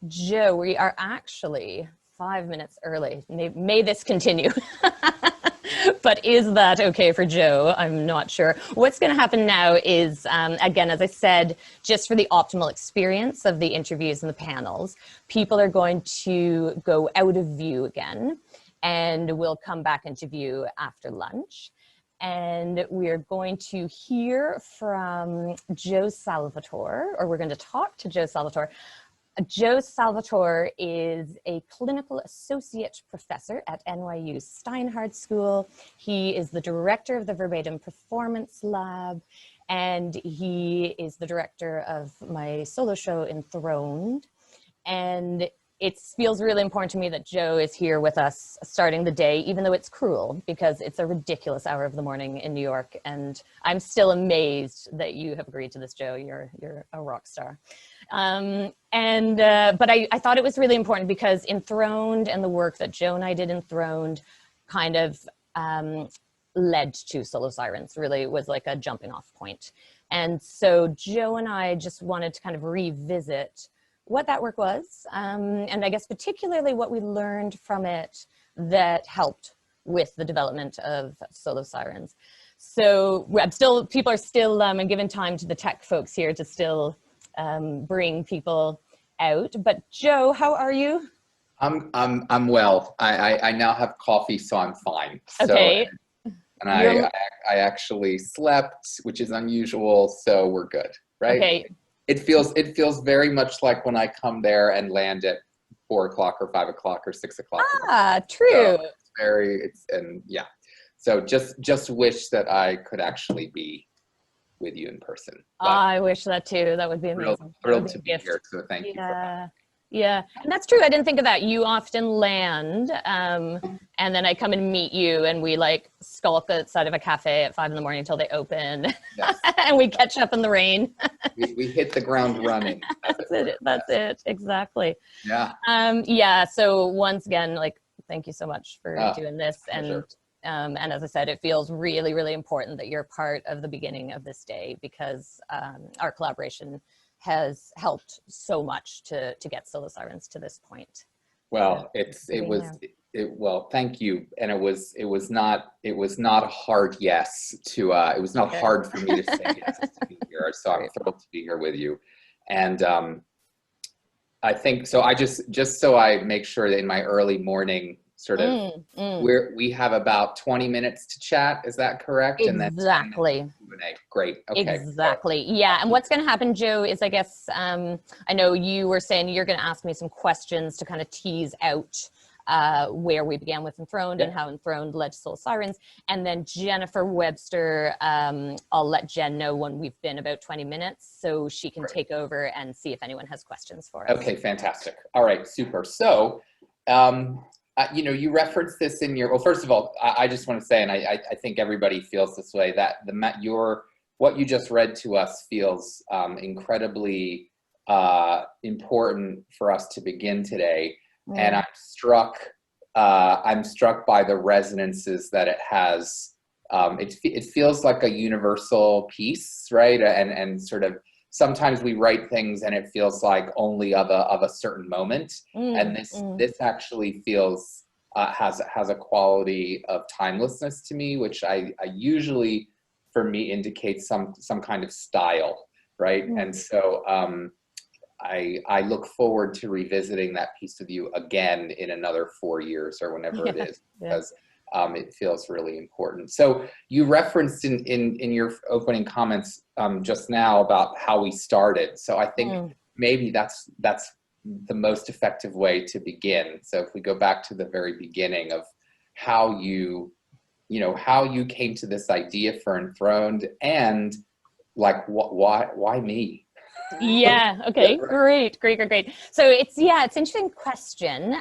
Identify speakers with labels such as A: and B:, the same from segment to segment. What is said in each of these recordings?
A: Joe, we are actually 5 minutes early. May this continue. But is that okay for Joe? I'm not sure. What's going to happen now is, again, as I said, just for the optimal experience of the interviews and the panels, people are going to go out of view again, and we'll come back into view after lunch. And we're going to hear from Joe Salvatore, or we're going to talk to Joe Salvatore. Joe Salvatore is a clinical associate professor at NYU Steinhardt School. He is the director of the Verbatim Performance Lab, and he is the director of my solo show, Enthroned. And it feels really important to me that Joe is here with us starting the day, even though it's cruel, because it's a ridiculous hour of the morning in New York. And I'm still amazed that you have agreed to this, Joe. You're a rock star. But I thought it was really important because Enthroned and the work that Joe and I did Enthroned kind of led to SoloSIRENs, really was like a jumping off point. And so Joe and I just wanted to kind of revisit what that work was, and I guess particularly what we learned from it that helped with the development of SoloSIRENs. So people are still giving time to the tech folks here to still bring people out. But Joe, how are you?
B: I'm well. I now have coffee, so I'm fine.
A: Okay.
B: So, and I actually slept, which is unusual, so we're good, right?
A: Okay.
B: It feels very much like when I come there and land at 4 o'clock or 5 o'clock or 6 o'clock.
A: Ah, true.
B: So yeah. So just wish that I could actually be with you in person.
A: I wish that too. That would be amazing.
B: Thrilled to be here. So thank you for that.
A: Yeah, and that's true. I didn't think of that. You often land, and then I come and meet you, and we like skulk outside of a cafe at 5 in the morning until they open, yes. And we catch up in the rain.
B: we hit the ground running.
A: That's it. Exactly.
B: Yeah.
A: Yeah. So once again, like, thank you so much for doing this,
B: pleasure.
A: And as I said, it feels really, really important that you're part of the beginning of this day because our collaboration has helped so much to get SoloSIRENs to this point.
B: Well, well, thank you. And it was not a hard yes to it was not hard for me to say yes to be here. So I'm thrilled to be here with you. And I think so. I just so I make sure that in my early morning sort of we have about 20 minutes to chat. Is that correct?
A: Exactly.
B: And then great. Okay.
A: Exactly. Yeah. And what's going to happen, Joe, is I guess I know you were saying you're going to ask me some questions to kind of tease out where we began with Enthroned and how Enthroned led to SoloSIRENs. And then Jennifer Webster, I'll let Jen know when we've been about 20 minutes so she can take over and see if anyone has questions for us.
B: Okay, fantastic. All right, super. So, you know, you referenced this in your, well, first of all, I just want to say, and I think everybody feels this way, that what you just read to us feels incredibly important for us to begin today. And I'm struck by the resonances that it has. It feels like a universal piece, right? And sort of sometimes we write things and it feels like only of a certain moment. And this actually feels has a quality of timelessness to me, which I usually, for me, indicates some kind of style, right? And so I look forward to revisiting that piece with you again in another 4 years or whenever it is, because it feels really important. So you referenced in your opening comments just now about how we started. So I think maybe that's the most effective way to begin. So if we go back to the very beginning of how you came to this idea for Enthroned and like why me?
A: Yeah. Okay. Great. So it's an interesting question.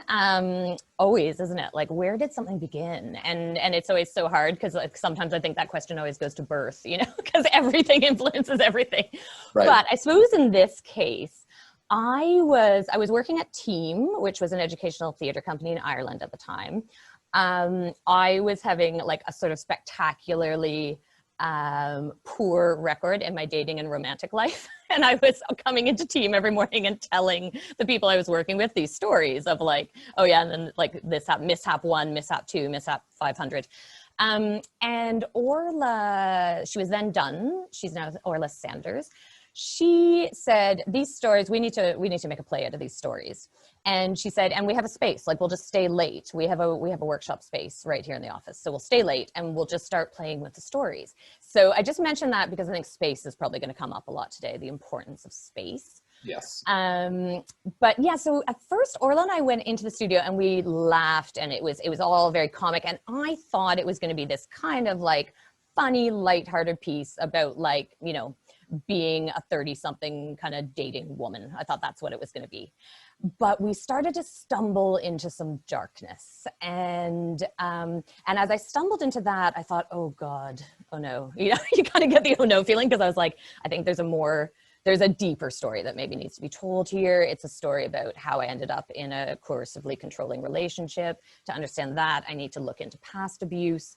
A: Always, isn't it? Like, where did something begin? And it's always so hard because like sometimes I think that question always goes to birth, you know, because everything influences everything. Right. But I suppose in this case, I was working at Team, which was an educational theatre company in Ireland at the time. I was having like a sort of spectacularly poor record in my dating and romantic life. And I was coming into team every morning and telling the people I was working with these stories of like, oh yeah, and then like this mishap 1, mishap 2, mishap 500. And Orla, she was then done. She's now Orla Sanders. She said, these stories, we need to make a play out of these stories. And she said, and we have a space, like we'll just stay late. We have a workshop space right here in the office. So we'll stay late and we'll just start playing with the stories. So I just mentioned that because I think space is probably going to come up a lot today, the importance of space.
B: Yes.
A: But yeah, so at first Orla and I went into the studio and we laughed, and it was all very comic. And I thought it was going to be this kind of like funny, lighthearted piece about like, you know, being a 30-something kind of dating woman. I thought that's what it was going to be. But we started to stumble into some darkness. And as I stumbled into that, I thought, oh God, oh no. You know, you kind of get the oh no feeling, because I was like, I think there's a deeper story that maybe needs to be told here. It's a story about how I ended up in a coercively controlling relationship. To understand that, I need to look into past abuse.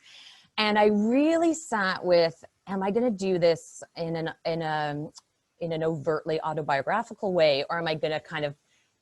A: And I really sat with, am I going to do this in an overtly autobiographical way, or am I going to kind of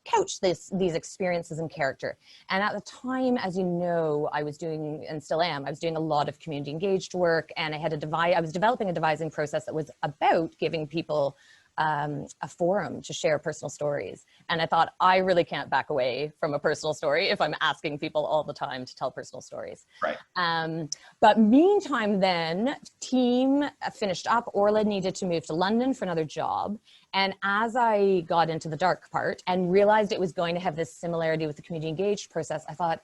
A: couch these experiences in character? And at the time, as you know, I was doing, and still am, I was doing a lot of community engaged work, and I was developing a devising process that was about giving people a forum to share personal stories. And I thought, I really can't back away from a personal story if I'm asking people all the time to tell personal stories.
B: Right.
A: But meantime, then team finished up. Orla needed to move to London for another job. And as I got into the dark part and realized it was going to have this similarity with the community engaged process, I thought,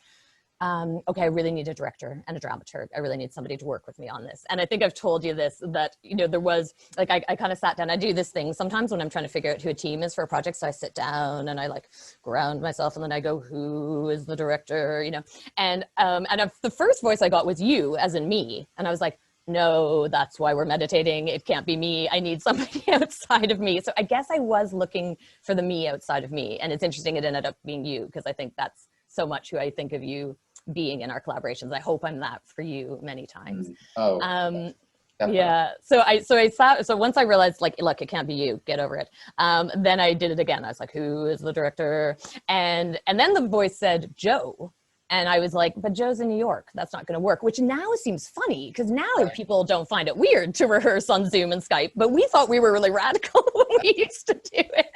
A: okay, I really need a director and a dramaturg. I really need somebody to work with me on this. And I think I've told you this, that, you know, there was like, I kind of sat down, I do this thing sometimes when I'm trying to figure out who a team is for a project. So I sit down and I like ground myself, and then I go, who is the director, you know? And the first voice I got was you, as in me. And I was like, no, that's why we're meditating. It can't be me. I need somebody outside of me. So I guess I was looking for the me outside of me. And it's interesting it ended up being you, because I think that's so much who I think of you being in our collaborations. I hope I'm that for you many times.
B: Oh,
A: yeah. So once I realized, like, look, it can't be you, get over it. Then I did it again. I was like, who is the director? And then the voice said, Joe. And I was like, but Joe's in New York. That's not going to work, which now seems funny, because now people don't find it weird to rehearse on Zoom and Skype, but we thought we were really radical when we used to do it.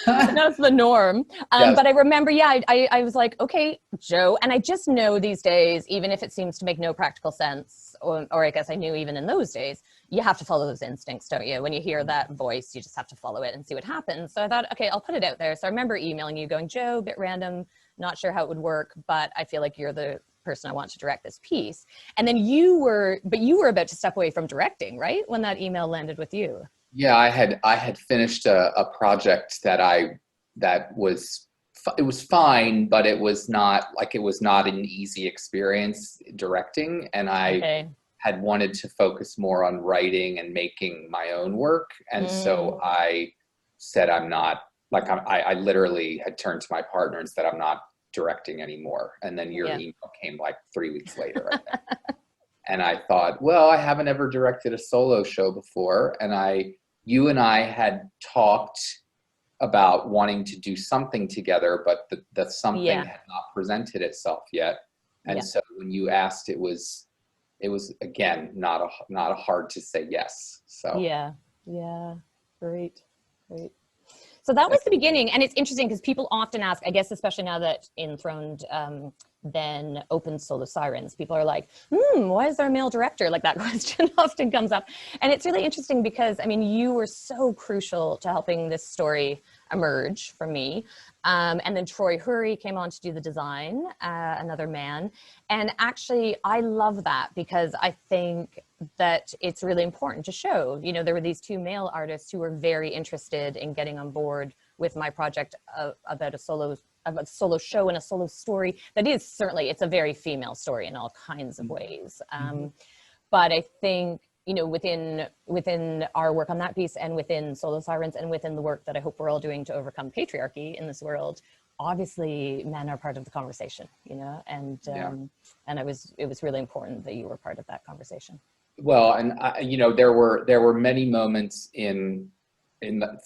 A: That's the norm.
B: Yes.
A: But I remember, I was like, okay, Joe. And I just know these days, even if it seems to make no practical sense, or I guess I knew even in those days, you have to follow those instincts, don't you? When you hear that voice, you just have to follow it and see what happens. So I thought, okay, I'll put it out there. So I remember emailing you going, Joe, a bit random, not sure how it would work, but I feel like you're the person I want to direct this piece. And then you were about to step away from directing, right? When that email landed with you.
B: Yeah, I had finished a project that was fine, but it was not an easy experience directing. And I had wanted to focus more on writing and making my own work. And so I said, I literally had turned to my partner and said, I'm not directing anymore. And then your email came like 3 weeks later, I think. And I thought, well, I haven't ever directed a solo show before. And you and I had talked about wanting to do something together, but the something had not presented itself yet. And so when you asked, it was again, not a hard to say yes. So
A: yeah. Great. So that was the beginning. And it's interesting because people often ask, I guess, especially now that Enthroned then opens SoloSIRENs, people are like, why is there a male director? Like, that question often comes up. And it's really interesting because, I mean, you were so crucial to helping this story emerge for me. And then Troy Hurry came on to do the design, another man. And actually, I love that because I think that it's really important to show, you know, there were these two male artists who were very interested in getting on board with my project about a solo show and a solo story that is certainly, it's a very female story in all kinds of ways. But I think, you know, within our work on that piece and within SoloSIRENs and within the work that I hope we're all doing to overcome patriarchy in this world, obviously men are part of the conversation, you know, and it was really important that you were part of that conversation.
B: Well, and you know, there were many moments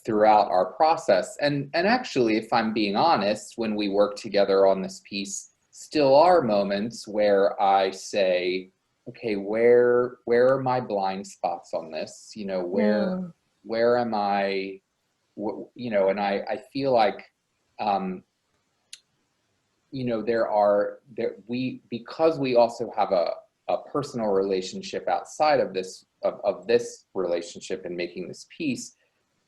B: throughout our process, and actually, if I'm being honest, when we work together on this piece, still are moments where I say, okay, where are my blind spots on this? You know, where am I? You know, and I feel like, you know, because we also have a personal relationship outside of this relationship and making this piece,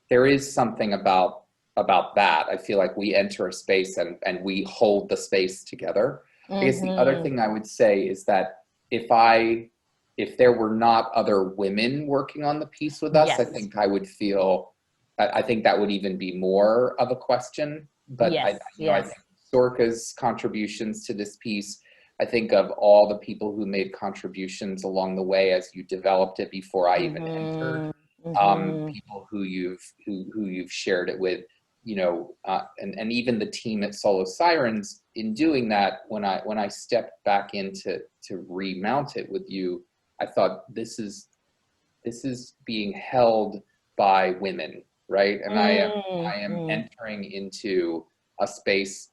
B: there is something about that. I feel like we enter a space and we hold the space together. I guess the other thing I would say is that if there were not other women working on the piece with us, I think I would feel, I think that would even be more of a question. But I think Sorka's contributions to this piece, I think of all the people who made contributions along the way as you developed it before I even entered. People who you've shared it with, you know, and even the team at SoloSIRENs in doing that. When I stepped back in to remount it with you, I thought this is being held by women, right? And I am entering into a space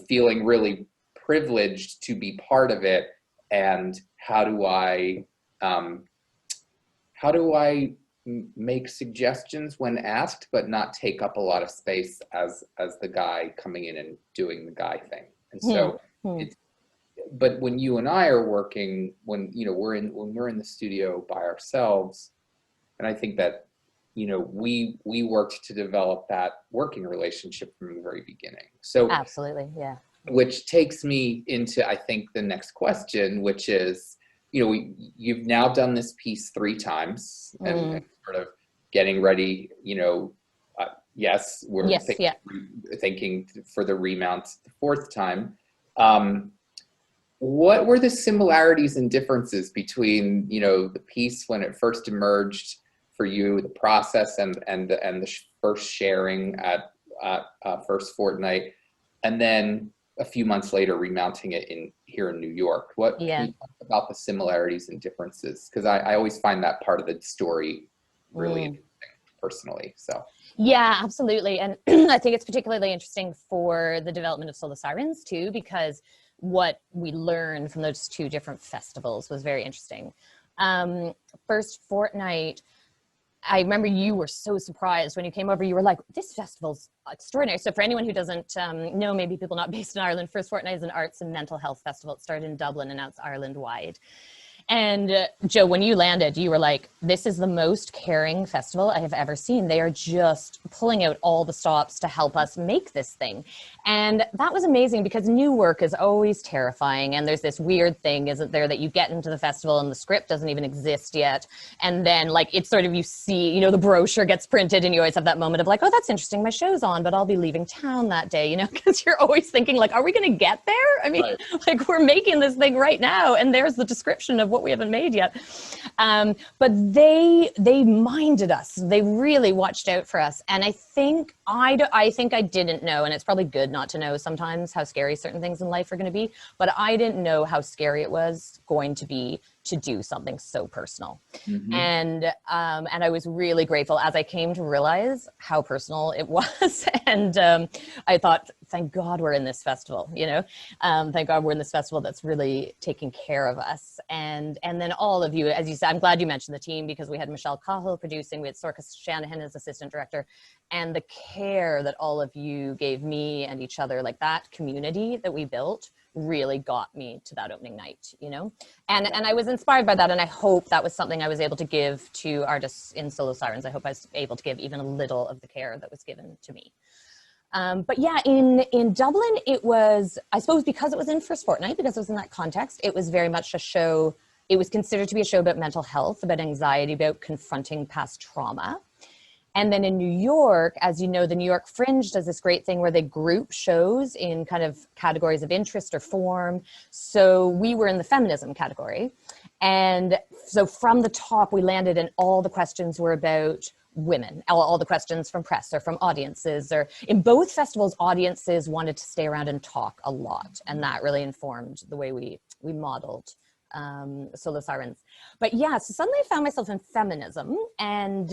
B: feeling really privileged to be part of it. And how do I make suggestions when asked, but not take up a lot of space as the guy coming in and doing the guy thing? And so but when you and I are working, when we're in the studio by ourselves, and I think that, you know, we worked to develop that working relationship from the very beginning. So
A: absolutely, yeah.
B: Which takes me into, I think, the next question, which is, you know, you've now done this piece 3 times and sort of getting ready, you know, yes, we're thinking for the remount the 4th time. What were the similarities and differences between, you know, the piece when it first emerged for you, the process and the first sharing at First Fortnight, and then a few months later remounting it here in New York? What can you talk about the similarities and differences? Because I always find that part of the story really interesting personally. So
A: yeah, absolutely. And I think it's particularly interesting for the development of SoloSIRENs too, because what we learned from those 2 different festivals was very interesting. First Fortnight, I remember you were so surprised when you came over. You were like, this festival's extraordinary. So for anyone who doesn't know, maybe people not based in Ireland, First Fortnight is an arts and mental health festival. It started in Dublin and now it's Ireland-wide. And Joe, when you landed, you were like, this is the most caring festival I have ever seen. They are just pulling out all the stops to help us make this thing. And that was amazing because new work is always terrifying. And there's this weird thing, isn't there, that you get into the festival and the script doesn't even exist yet. And then like, it's sort of, you see, you know, the brochure gets printed and you always have that moment of like, oh, that's interesting. My show's on, but I'll be leaving town that day, you know, because you're always thinking like, are we going to get there? I mean, like we're making this thing right now. And there's the description of what we haven't made yet. But they minded us. They really watched out for us. And I think I didn't know, and it's probably good not to know sometimes how scary certain things in life are going to be, but I didn't know how scary it was going to be to do something so personal. And I was really grateful as I came to realize how personal it was. And I thought, thank God we're in this festival, you know, thank God we're in this festival that's really taking care of us. And then all of you, as you said, I'm glad you mentioned the team because we had Michelle Cahill producing, we had Sorka Shanahan as assistant director, and the care that all of you gave me and each other, like that community that we built really got me to that opening night, you know? And I was inspired by that, and I hope that was something I was able to give to artists in SoloSIRENs. I hope I was able to give even a little of the care that was given to me. But yeah, in Dublin, it was, I suppose because it was in First Fortnight, because it was in that context, it was very much a show, it was considered to be a show about mental health, about anxiety, about confronting past trauma. And then in New York, as you know, the New York Fringe does this great thing where they group shows in kind of categories of interest or form. So we were in the feminism category. And so from the top, we landed and all the questions were about women, all the questions from press or from audiences, or in both festivals, audiences wanted to stay around and talk a lot. And that really informed the way we modeled SoloSIRENs. But yeah, so suddenly I found myself in feminism, and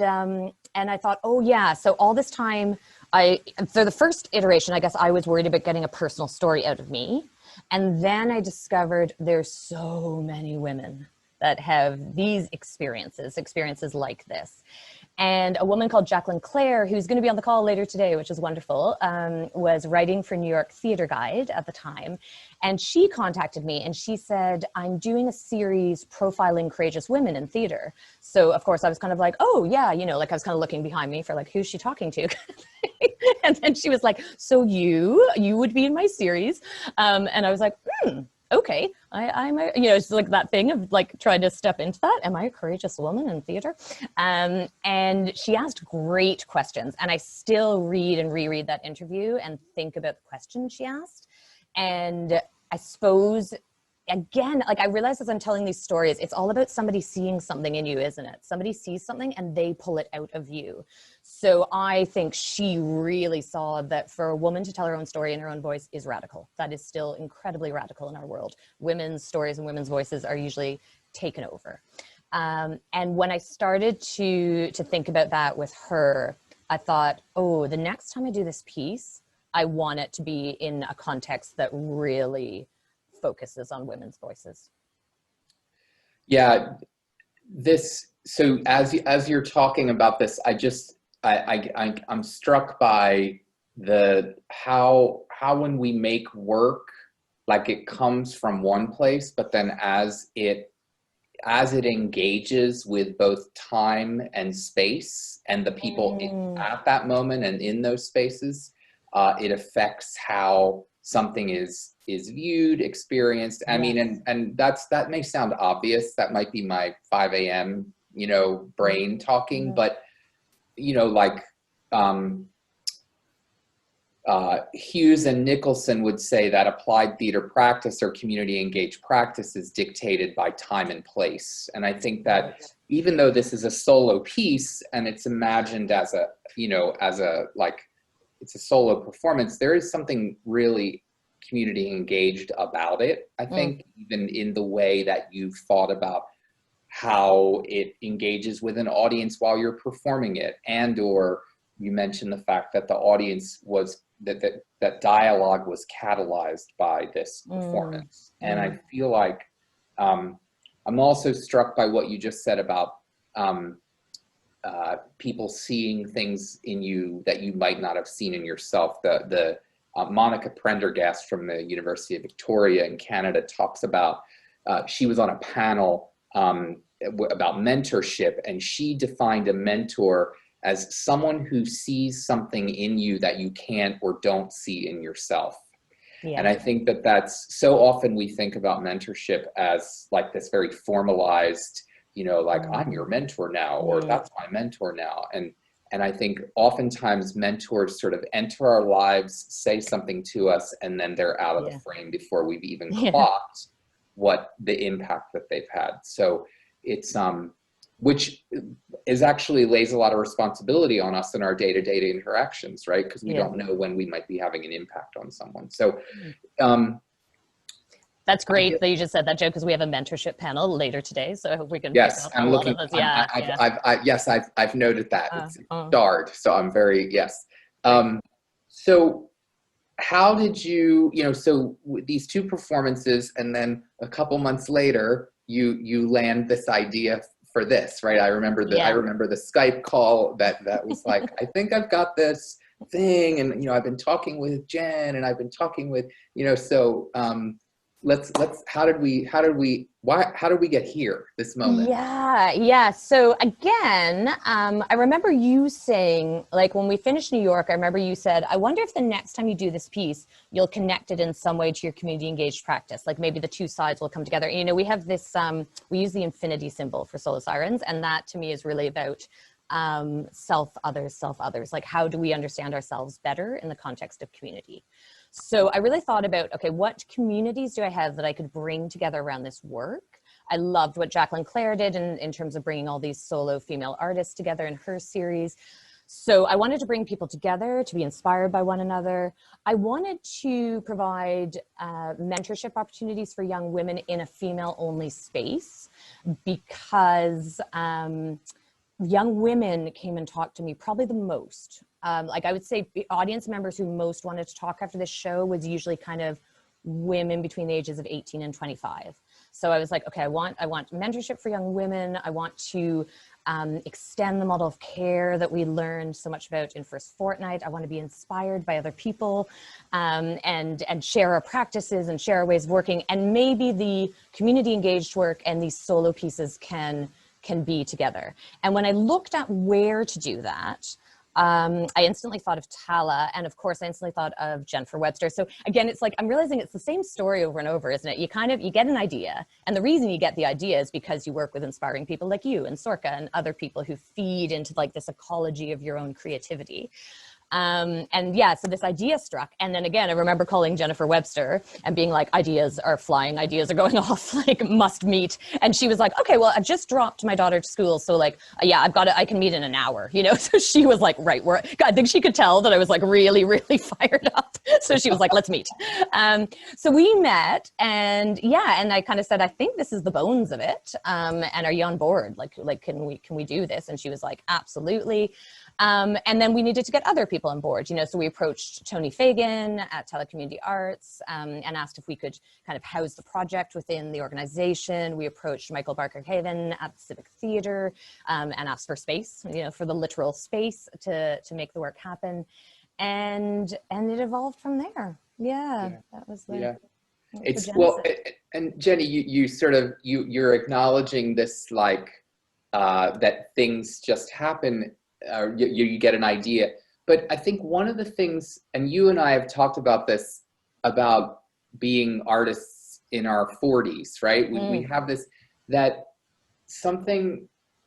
A: I thought, oh yeah, so all this time, for the first iteration, I guess I was worried about getting a personal story out of me. And then I discovered there's so many women that have these experiences like this. And a woman called Jacqueline Clare, who's going to be on the call later today, which is wonderful, was writing for New York Theater Guide at the time. And she contacted me and she said, I'm doing a series profiling courageous women in theater. So of course I was kind of like, oh yeah, you know, like I was kind of looking behind me for like, who's she talking to? And then she was like, so you would be in my series. And I was like, okay, I'm a, you know, it's like that thing of like trying to step into that. Am I a courageous woman in theater? And she asked great questions, and I still read and reread that interview and think about the questions she asked. And I suppose, again, like I realize as I'm telling these stories, it's all about somebody seeing something in you, isn't it? Somebody sees something and they pull it out of you. So I think she really saw that for a woman to tell her own story in her own voice is radical. That is still incredibly radical in our world. Women's stories and women's voices are usually taken over. And when I started to think about that with her, I thought, oh, the next time I do this piece, I want it to be in a context that really focuses on women's voices.
B: Yeah, so as you're talking about this, I'm struck by how when we make work, like it comes from one place, but then as it engages with both time and space and the people at that moment and in those spaces, it affects how something is viewed, experienced. I mean, and that may sound obvious. That might be my 5 a.m., you know, brain talking, but, you know, like Hughes and Nicholson would say that applied theater practice or community engaged practice is dictated by time and place. And I think that even though this is a solo piece and it's imagined as a, you know, like, it's a solo performance, there is something really community engaged about it. I think even in the way that you've thought about how it engages with an audience while you're performing it, and or you mentioned the fact that the audience was, that dialogue was catalyzed by this performance. And I feel like I'm also struck by what you just said about people seeing things in you that you might not have seen in yourself. Monica Prendergast from the University of Victoria in Canada talks about, she was on a panel about mentorship, and she defined a mentor as someone who sees something in you that you can't or don't see in yourself. Yeah. And I think that that's so often we think about mentorship as like this very formalized, you know, like I'm your mentor now, or that's my mentor now. And I think oftentimes mentors sort of enter our lives, say something to us, and then they're out of the frame before we've even clocked what the impact that they've had. So it's, which is actually lays a lot of responsibility on us in our day-to-day interactions, right? Because we don't know when we might be having an impact on someone. So,
A: that's great that you just said that, Joe, because we have a mentorship panel later today, so I hope we can.
B: Yes, I'm looking. I've noted that it's starred, so I'm very So, how did you, you know? So these two performances, and then a couple months later, you land this idea for this, right? I remember the Skype call that was like, I think I've got this thing, and you know, I've been talking with Jen, and I've been talking with, you know, so. How did we get here, this moment?
A: Yeah. So again, I remember you saying, like when we finished New York, I remember you said, I wonder if the next time you do this piece, you'll connect it in some way to your community engaged practice. Like maybe the two sides will come together. And, you know, we have this, we use the infinity symbol for SoloSIRENs. And that to me is really about self, others. Like how do we understand ourselves better in the context of community? So I really thought about, okay, what communities do I have that I could bring together around this work? I loved what Jacqueline Clare did in terms of bringing all these solo female artists together in her series. So I wanted to bring people together to be inspired by one another. I wanted to provide mentorship opportunities for young women in a female-only space, because young women came and talked to me probably the most. Like, I would say audience members who most wanted to talk after this show was usually kind of women between the ages of 18 and 25. So I was like, okay, I want mentorship for young women. I want to extend the model of care that we learned so much about in First Fortnight. I want to be inspired by other people, and share our practices and share our ways of working. And maybe the community engaged work and these solo pieces can be together. And when I looked at where to do that, I instantly thought of Tala, and of course I instantly thought of Jennifer Webster. So again, it's like, I'm realizing it's the same story over and over, isn't it? You get an idea, and the reason you get the idea is because you work with inspiring people like you and Sorka and other people who feed into like this ecology of your own creativity. And yeah, so this idea struck. And then again, I remember calling Jennifer Webster and being like, ideas are flying, ideas are going off, like must meet. And she was like, okay, well, I've just dropped my daughter to school. So like, yeah, I can meet in an hour, you know? So she was like, right, I think she could tell that I was like really, really fired up. So she was like, let's meet. So we met, and yeah, and I kind of said, I think this is the bones of it. And are you on board? Like, can we do this? And she was like, absolutely. And then we needed to get other people on board, you know, so we approached Tony Fagan at Telecommunity Arts, and asked if we could kind of house the project within the organization. We approached Michael Barker-Haven at the Civic Theatre, and asked for space, you know, for the literal space to make the work happen. And it evolved from there. Yeah. That was the,
B: yeah.
A: It's
B: Well, and Jenny, you sort of, you're acknowledging this, like, that things just happen, you get an idea. But I think one of the things, and you and I have talked about this, about being artists in our 40s, right? We have this, that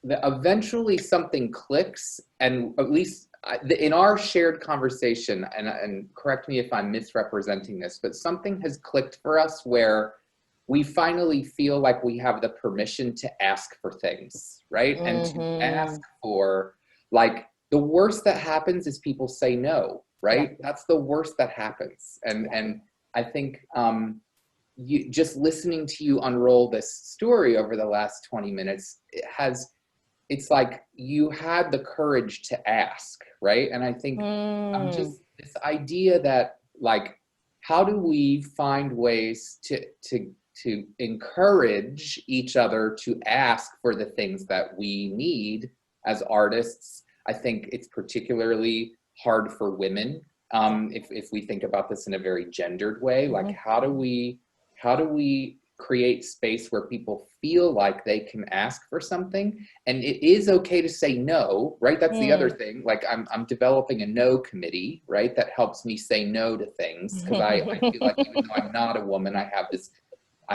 B: eventually something clicks, and at least in our shared conversation, and correct me if I'm misrepresenting this, but something has clicked for us where we finally feel like we have the permission to ask for things, right? And to ask for, like, the worst that happens is people say no, right? Yeah. That's the worst that happens. And I think you just listening to you unroll this story over the last 20 minutes, it's like you had the courage to ask, right? And I think just this idea that, like, how do we find ways to encourage each other to ask for the things that we need as artists? I think it's particularly hard for women, if we think about this in a very gendered way. Like, how do we create space where people feel like they can ask for something, and it is okay to say no, right? That's the other thing. Like, I'm developing a no committee, right? That helps me say no to things, because I feel like, even though I'm not a woman, I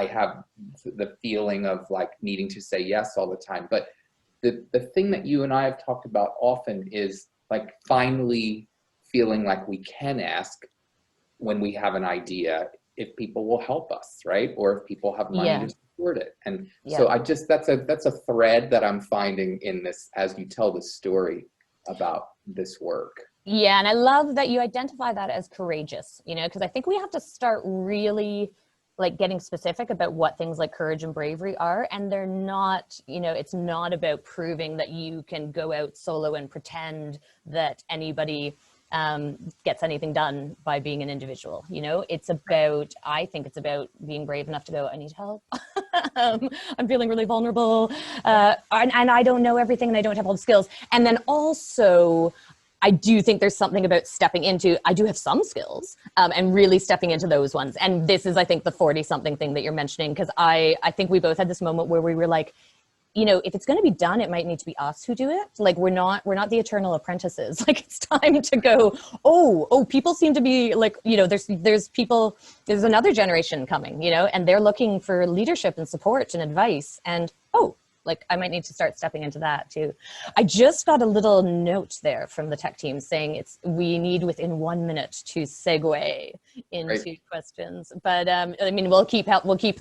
B: have the feeling of like needing to say yes all the time. But the thing that you and I have talked about often is like finally feeling like we can ask when we have an idea, if people will help us, right? Or if people have money to support it. And so that's a thread that I'm finding in this, as you tell this story about this work.
A: Yeah, and I love that you identify that as courageous, you know, because I think we have to start really like getting specific about what things like courage and bravery are. And they're not, you know, it's not about proving that you can go out solo and pretend that anybody gets anything done by being an individual. You know, it's about, I think it's about being brave enough to go, I need help. I'm feeling really vulnerable. And I don't know everything, and I don't have all the skills. And then also, I do think there's something about stepping into, I do have some skills, and really stepping into those ones. And this is, I think, the 40-something thing that you're mentioning, because I think we both had this moment where we were like, you know, if it's going to be done, it might need to be us who do it. Like, we're not the eternal apprentices. Like, it's time to go, oh, people seem to be like, you know, there's people, there's another generation coming, you know, and they're looking for leadership and support and advice. And, like, I might need to start stepping into that too. I just got a little note there from the tech team saying we need within 1 minute to segue into questions. But I mean, we'll keep,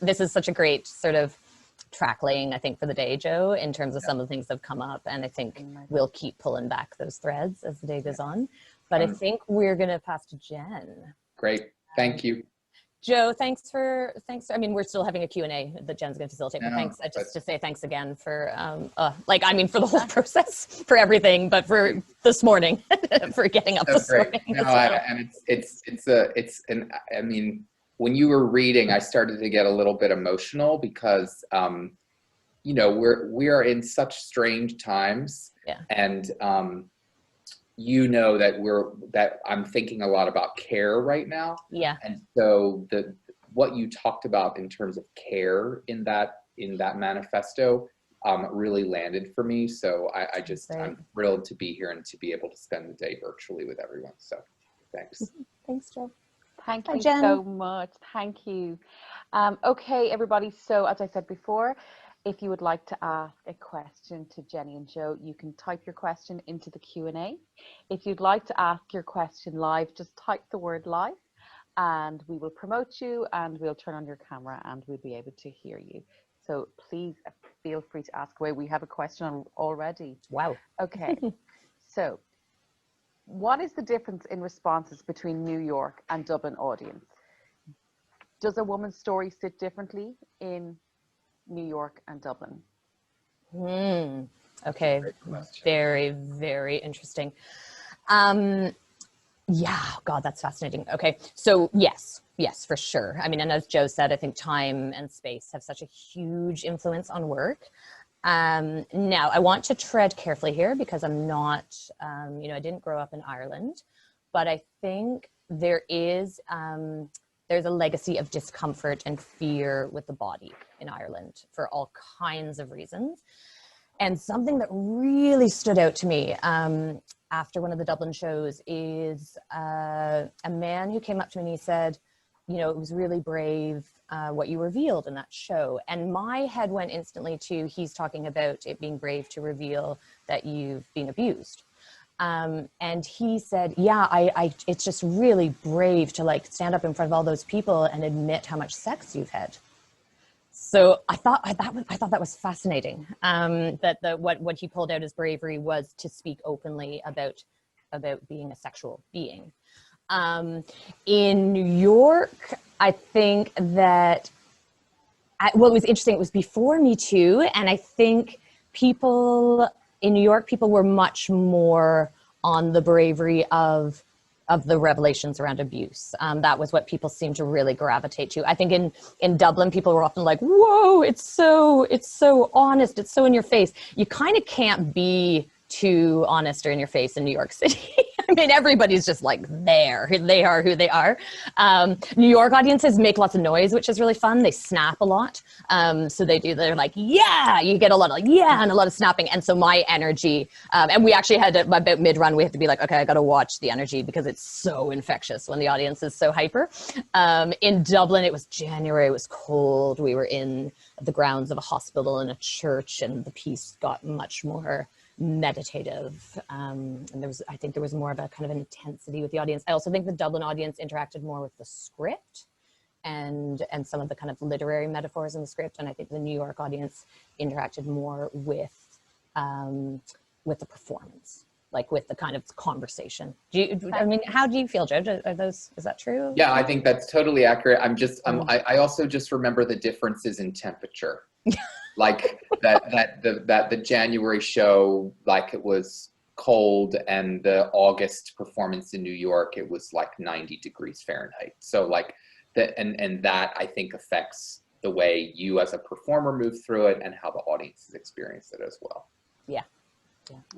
A: this is such a great sort of track laying, I think, for the day, Joe, in terms of some of the things that have come up. And I think we'll keep pulling back those threads as the day goes on. But I think we're going to pass to Jen.
B: Great. Thank you.
A: Joe, thanks. I mean, we're still having a Q&A that Jen's going to facilitate, but thanks. Just to say thanks again for, for the whole process, for everything, but for this morning, for getting up this morning.
B: No, and I mean, when you were reading, I started to get a little bit emotional because, you know, we are in such strange times, and you know that I'm thinking a lot about care right now. Yeah. And so what you talked about in terms of care in that manifesto really landed for me. So I'm thrilled to be here and to be able to spend the day virtually with everyone. So thanks.
A: Thanks, Joe.
C: Thank you so much. Thank you. Okay, everybody. So as I said before, if you would like to ask a question to Jenny and Joe, you can type your question into the Q&A. If you'd like to ask your question live, just type the word live and we will promote you and we'll turn on your camera and we'll be able to hear you. So please feel free to ask away. We have a question already.
A: Wow.
C: Okay. So what is the difference in responses between New York and Dublin audience? Does a woman's story sit differently in New York and Dublin?
A: Okay, very, very interesting. Yeah, God, that's fascinating. Okay, so yes, for sure. I mean, and as Joe said, I think time and space have such a huge influence on work. Now, I want to tread carefully here because I'm not, you know, I didn't grow up in Ireland, but I think there's a legacy of discomfort and fear with the body in Ireland for all kinds of reasons. And something that really stood out to me after one of the Dublin shows is a man who came up to me and he said, you know, it was really brave what you revealed in that show. And my head went instantly to, he's talking about it being brave to reveal that you've been abused. And he said, yeah, it's just really brave to like stand up in front of all those people and admit how much sex you've had. So I thought that was fascinating. What he pulled out as bravery was to speak openly about being a sexual being. In New York, I think that, well, it was interesting. It was before Me Too, and I think people in New York, people were much more on the bravery of the revelations around abuse. That was what people seemed to really gravitate to. I think in Dublin, people were often like, whoa, it's so honest, it's so in your face. You kind of can't be too honest or in your face in New York City. I mean, everybody's just like there. They are who they are. New York audiences make lots of noise, which is really fun. They snap a lot. So they're like, yeah, you get a lot of like, yeah, and a lot of snapping. And so my energy, and we actually had about mid-run, we had to be like, okay, I got to watch the energy because it's so infectious when the audience is so hyper. In Dublin, it was January, it was cold. We were in the grounds of a hospital and a church, and the piece got much more meditative, and I think there was more of a kind of an intensity with the audience. I also think the Dublin audience interacted more with the script and some of the kind of literary metaphors in the script, and I think the New York audience interacted more with the performance, like with the kind of conversation. I mean, how do you feel, Joe? Is that true?
B: Yeah, I think that's totally accurate. I also just remember the differences in temperature. Like the January show, like it was cold, and the August performance in New York, it was like 90 degrees Fahrenheit. So like and that I think affects the way you as a performer move through it and how the audiences experience it as well.
A: Yeah.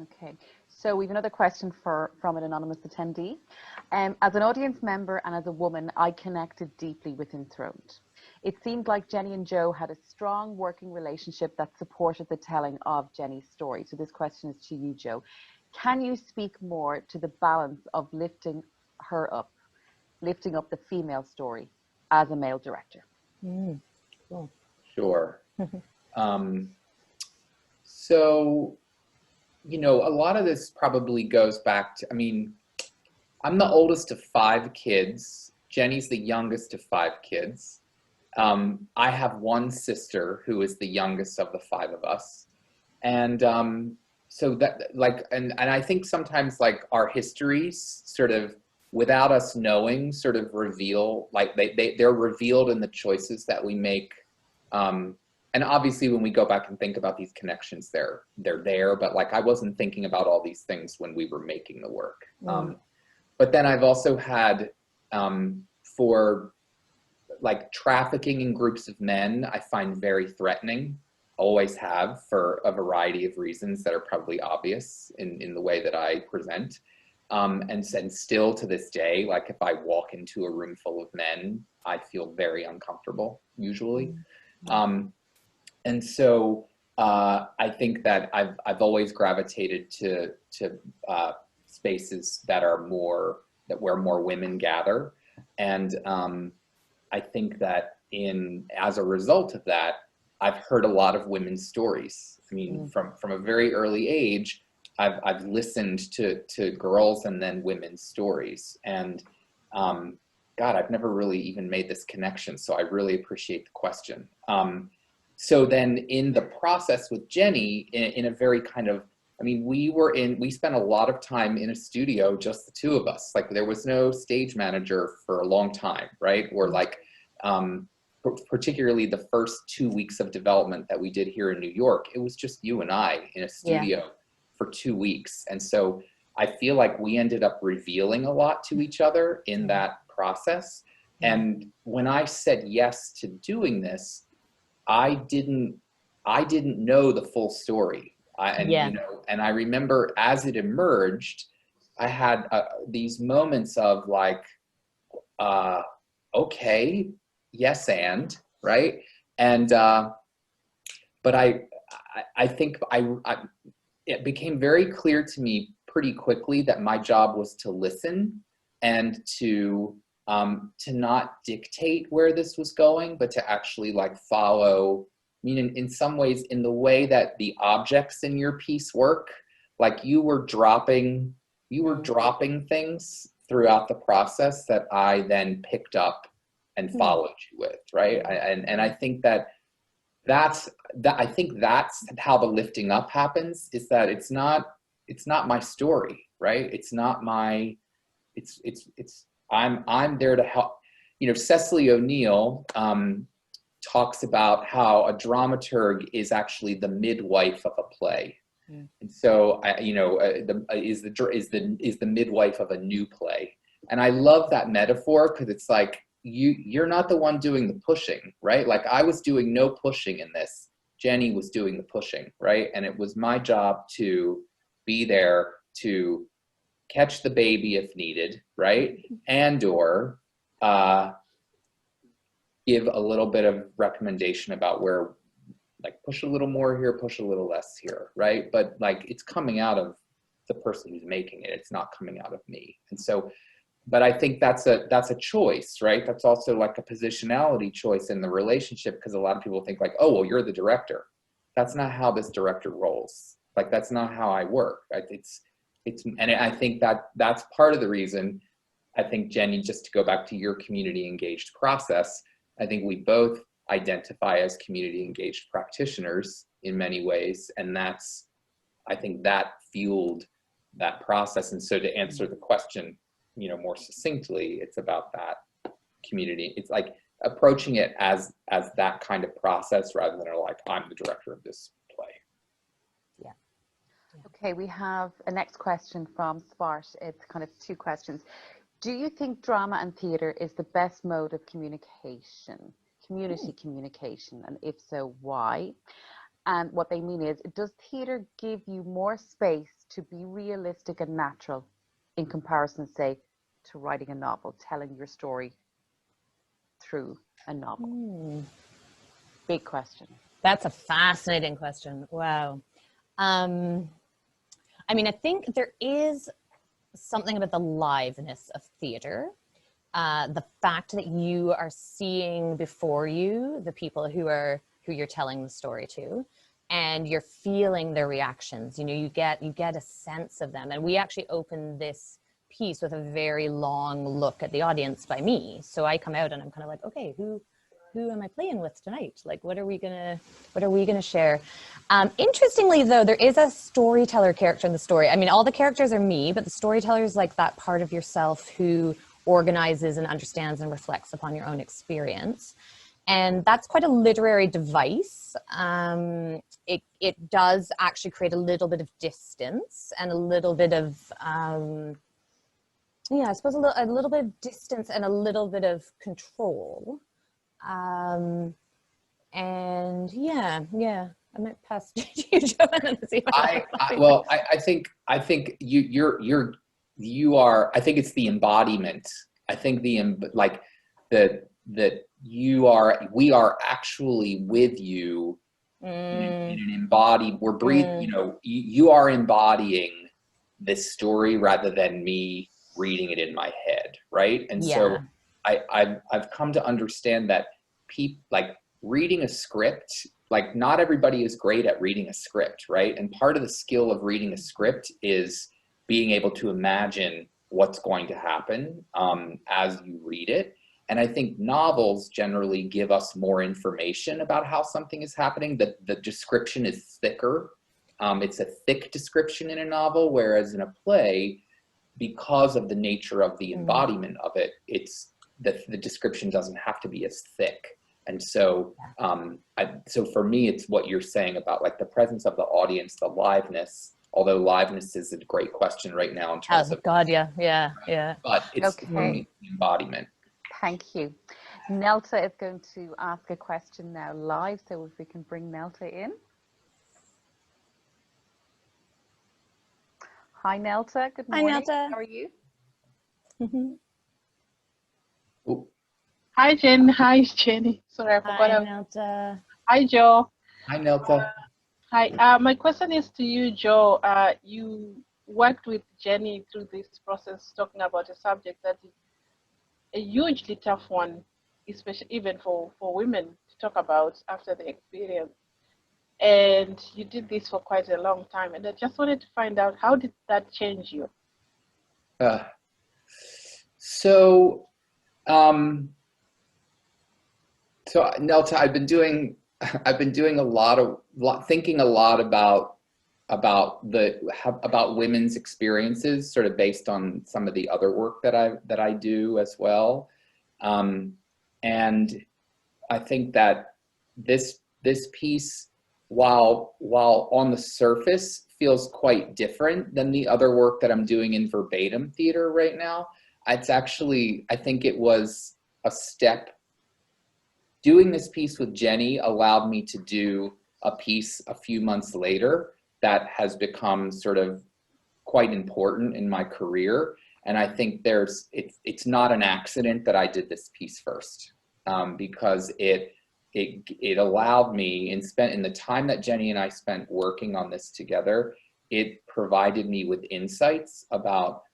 C: Okay. So we have another question from an anonymous attendee. As an audience member and as a woman, I connected deeply with Enthroned. It seemed like Jenny and Joe had a strong working relationship that supported the telling of Jenny's story. So this question is to you, Joe. Can you speak more to the balance of lifting up the female story as a male director?
A: Cool.
B: Sure. So, you know, a lot of this probably goes back to, I mean, I'm the oldest of 5 kids. Jenny's the youngest of 5 kids. I have one sister who is the youngest of the five of us. And so that like, and I think sometimes like our histories sort of without us knowing sort of reveal, like they're revealed in the choices that we make. And obviously when we go back and think about these connections, they're there, but like I wasn't thinking about all these things when we were making the work. But then I've also had, for like trafficking in groups of men, I find very threatening, always have, for a variety of reasons that are probably obvious in the way that I present. And still to this day, like if I walk into a room full of men, I feel very uncomfortable usually. And so I think that I've always gravitated to spaces that are where more women gather. And I think that as a result of that, I've heard a lot of women's stories. I mean, from a very early age, I've listened to girls and then women's stories. And God, I've never really even made this connection. So I really appreciate the question. So then in the process with Jenny, in a very kind of, I mean, we spent a lot of time in a studio, just the two of us. Like there was no stage manager for a long time, right? Or like, particularly the first 2 weeks of development that we did here in New York, it was just you and I in a studio for 2 weeks. And so I feel like we ended up revealing a lot to each other in that process. And when I said yes to doing this, I didn't know the full story. You know, and I remember as it emerged, I had these moments of like, okay, yes, and right. And but I think it became very clear to me pretty quickly that my job was to listen and to not dictate where this was going, but to actually like follow. I mean, in some ways, in the way that the objects in your piece work, like you were dropping things throughout the process that I then picked up and followed you with, right? And I think that's how the lifting up happens, is that it's not my story, right? It's not my, I'm there to help. You know, Cecily O'Neill talks about how a dramaturg is actually the midwife of a play. And so, is the midwife of a new play. And I love that metaphor because it's like, you're not the one doing the pushing, right? Like I was doing no pushing in this. Jenny was doing the pushing, right? And it was my job to be there to catch the baby if needed, right? And or give a little bit of recommendation about where, like push a little more here, push a little less here, right? But like it's coming out of the person who's making it. It's not coming out of me. And so, but I think that's a choice, right? That's also like a positionality choice in the relationship, because a lot of people think like, oh, well, you're the director. That's not how this director rolls. Like, that's not how I work. And I think that's part of the reason. I think, Jenny, just to go back to your community engaged process, I think we both identify as community engaged practitioners in many ways. And I think that fueled that process. And so to answer the question, you know, more succinctly, it's about that community. It's like approaching it as that kind of process rather than like, I'm the director of this play.
C: Yeah. Okay, we have a next question from Spart. It's kind of two questions. Do you think drama and theatre is the best mode of communication, community communication? And if so, why? And what they mean is, does theatre give you more space to be realistic and natural in comparison, say, to writing a novel, telling your story through a novel? Big question.
A: That's a fascinating question. Wow. I mean, I think there is something about the liveness of theater. The fact that you are seeing before you the people who you're telling the story to, and you're feeling their reactions. You know, you get a sense of them. And we actually opened this piece with a very long look at the audience by me. So I come out and I'm kind of like, okay, who who am I playing with tonight? Like, what are we gonna share? Interestingly, though, there is a storyteller character in the story. I mean, all the characters are me, but the storyteller is like that part of yourself who organizes and understands and reflects upon your own experience. And that's quite a literary device. It does actually create a little bit of distance and a little bit of, yeah, I suppose a little bit of distance and a little bit of control. And yeah, I might pass to you, Joanna, and see what
B: I think you are, I think it's the embodiment. I think we are actually with you in an embodied, we're breathing, you know, you are embodying this story rather than me reading it in my head, right? And so I've come to understand that like reading a script, like not everybody is great at reading a script, right? And part of the skill of reading a script is being able to imagine what's going to happen as you read it. And I think novels generally give us more information about how something is happening. The description is thicker. It's a thick description in a novel, whereas in a play, because of the nature of the embodiment of it, it's the description doesn't have to be as thick. And so, so for me, it's what you're saying about like the presence of the audience, the liveness, although liveness is a great question right now in terms of.
A: God, yeah.
B: But it's for me, the embodiment.
C: Thank you. Nelta is going to ask a question now live, so if we can bring Nelta in. Hi, Nelta. Good morning.
A: Hi, Nelta.
C: How are you?
D: Hi, Jen. Hi, Jenny. Sorry, I forgot.
A: Hi, Nelta.
D: Hi, Joe.
B: Hi, Nelta.
D: Hi. My question is to you, Joe. You worked with Jenny through this process, talking about a subject that is a hugely tough one, especially even for women to talk about after the experience. And you did this for quite a long time. And I just wanted to find out, how did that change you?
B: So Nelta, I've been doing thinking a lot about women's experiences, sort of based on some of the other work that I do as well. And I think that this piece, while on the surface feels quite different than the other work that I'm doing in verbatim theater right now, it's actually, I think it was a step. Doing this piece with Jenny allowed me to do a piece a few months later that has become sort of quite important in my career. And I think it's not an accident that I did this piece first, because it allowed me, in the time that Jenny and I spent working on this together, it provided me with insights about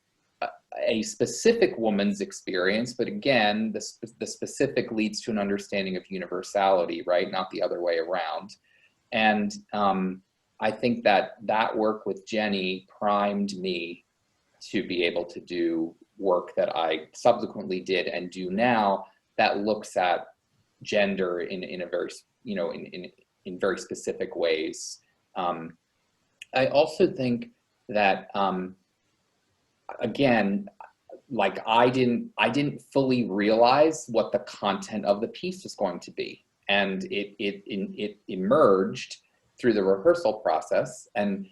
B: a specific woman's experience, but again, the specific leads to an understanding of universality, right? Not the other way around. And I think that work with Jenny primed me to be able to do work that I subsequently did and do now that looks at gender in a very, in very specific ways. I also think that, again, like I didn't fully realize what the content of the piece was going to be, and it emerged through the rehearsal process. And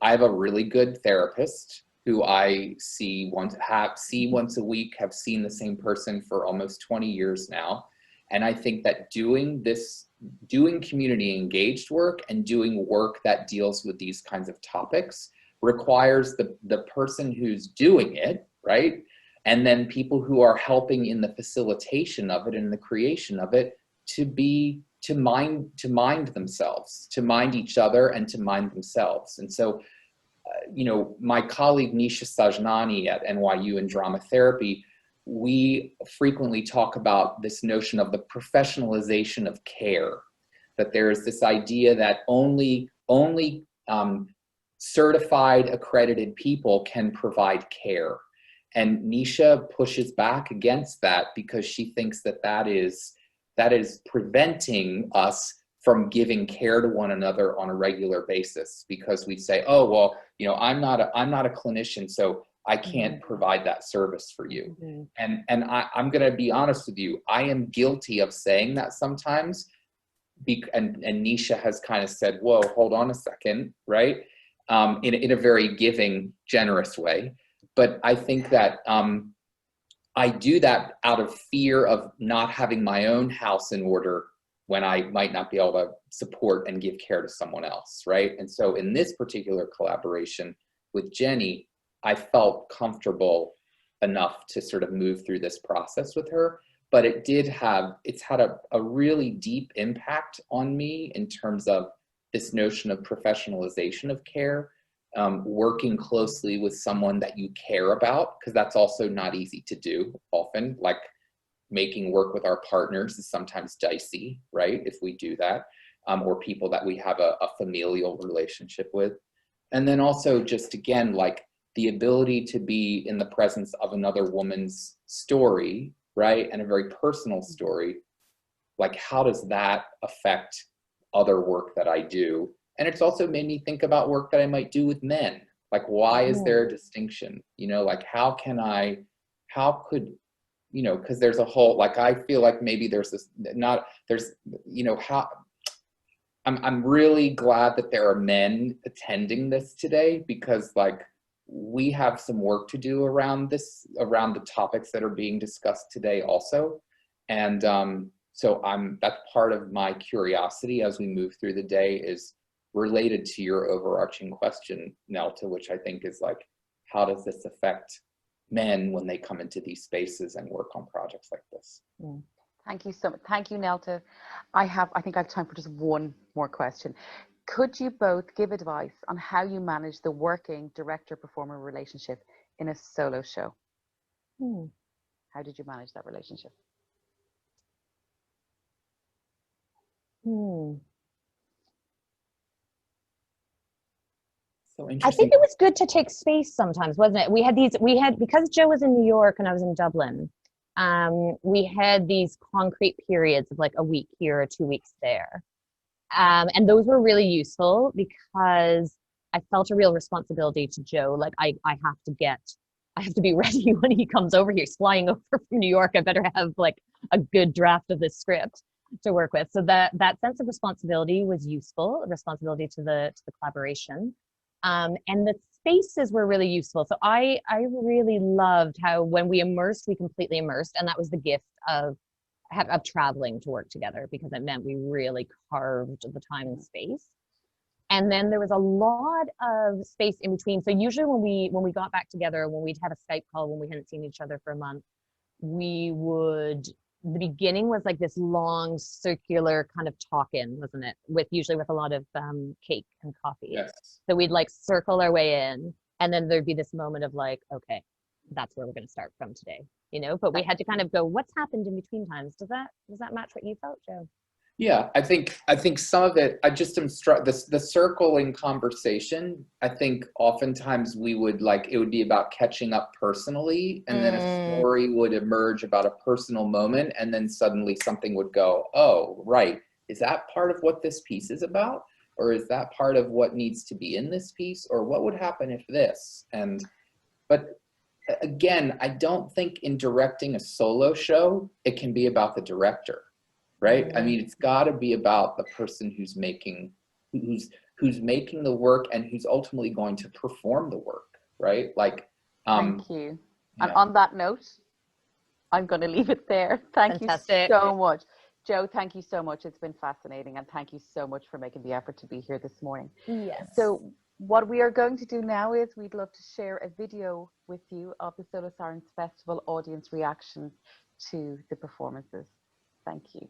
B: I have a really good therapist who I see once a week, have seen the same person for almost 20 years now. And I think that doing community engaged work and doing work that deals with these kinds of topics requires the person who's doing it, right? And then people who are helping in the facilitation of it and the creation of it to mind themselves, to mind each other and to mind themselves. And so, my colleague Nisha Sajnani at NYU in drama therapy, we frequently talk about this notion of the professionalization of care, that there is this idea that only certified, accredited people can provide care. And Nisha pushes back against that because she thinks that that is preventing us from giving care to one another on a regular basis, because we say, oh, well, you know, I'm not a clinician, so I can't provide that service for you. And I'm going to be honest with you, I am guilty of saying that sometimes. And Nisha has kind of said, whoa, hold on a second, right? In a very giving, generous way. But I think that I do that out of fear of not having my own house in order when I might not be able to support and give care to someone else, right? And so in this particular collaboration with Jenny, I felt comfortable enough to sort of move through this process with her. But it's had a really deep impact on me in terms of this notion of professionalization of care, working closely with someone that you care about, because that's also not easy to do often. Like, making work with our partners is sometimes dicey, right? If we do that, or people that we have a familial relationship with. And then also just, again, like the ability to be in the presence of another woman's story, right? And a very personal story. Like, how does that affect other work that I do? And it's also made me think about work that I might do with men. Like, why is there a distinction? You know, like, how could, you know, because there's a whole, like, I feel like maybe there's this, you know, I'm really glad that there are men attending this today, because like we have some work to do around the topics that are being discussed today also. And so that's part of my curiosity as we move through the day, is related to your overarching question, Nelta, which I think is like, how does this affect men when they come into these spaces and work on projects like this?
C: Thank you so much. Thank you, Nelta. I think I have time for just one more question. Could you both give advice on how you manage the working director-performer relationship in a solo show? How did you manage that relationship?
B: So
A: I
B: interesting.
A: think it was good to take space sometimes, wasn't it? Because Joe was in New York and I was in Dublin, we had these concrete periods of like a week here or 2 weeks there. And those were really useful because I felt a real responsibility to Joe. Like, I have to be ready when he comes over here. He's flying over from New York. I better have like a good draft of this script to work with. So that sense of responsibility was useful, responsibility to the collaboration. And the spaces were really useful. So I really loved how when we immersed, we completely immersed. And that was the gift of traveling to work together, because it meant we really carved the time and space. And then there was a lot of space in between. So usually when we got back together, when we'd have a Skype call, when we hadn't seen each other for a month, the beginning was like this long circular kind of talk-in, wasn't it? Usually with a lot of cake and coffee.
B: Yes.
A: So we'd like circle our way in, and then there'd be this moment of like, okay, that's where we're going to start from today, you know? But we had to kind of go, what's happened in between times? Does that match what you felt, Joe?
B: Yeah, I think some of it, I just am struck, the circling conversation, I think oftentimes it would be about catching up personally, and then a story would emerge about a personal moment, and then suddenly something would go, oh, right, is that part of what this piece is about? Or is that part of what needs to be in this piece? Or what would happen if this? But again, I don't think in directing a solo show, it can be about the director. Right? I mean, it's got to be about the person who's making the work and who's ultimately going to perform the work, right? Like,
C: thank you.
B: Yeah.
C: And on that note, I'm going to leave it there.
A: Fantastic.
C: You so much. Joe, thank you so much. It's been fascinating, and thank you so much for making the effort to be here this morning.
A: Yes.
C: So what we are going to do now is we'd love to share a video with you of the SoloSIRENs Festival audience reaction to the performances. Thank you.